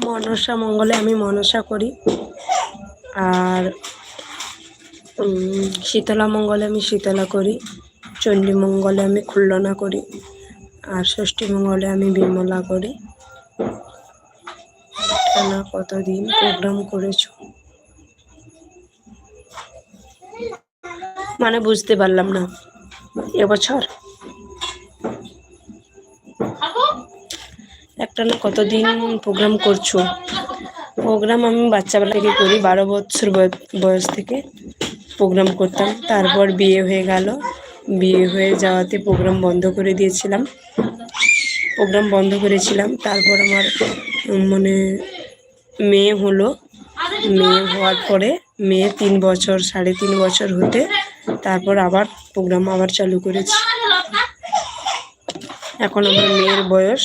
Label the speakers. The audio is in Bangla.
Speaker 1: মনসা মঙ্গলে আমি মনসা করি, আর শীতলা মঙ্গলে আমি শীতলা করি, চণ্ডী মঙ্গলে আমি খুল্লনা করি, আর ষষ্ঠী মঙ্গলে আমি বিমলা করি। টানা কতদিন প্রোগ্রাম করেছো? মানে বুঝতে পারলাম না। এবছর একটা না কতদিন প্রোগ্রাম করছো? প্রোগ্রাম আমি বাচ্চাবেলা থেকে করি, 12 বছর বয়স থেকে প্রোগ্রাম করতাম। তারপর বিয়ে হয়ে গেল, বিয়ে হয়ে যাওয়াতে প্রোগ্রাম বন্ধ করে দিয়েছিলাম, তারপর আমার মানে মেয়ে হলো, মেয়ে হওয়ার পরে মেয়ে 3 বছর 3.5 বছর হতে তারপর আবার প্রোগ্রাম আবার চালু করেছি। এখন আমার মেয়ের বয়স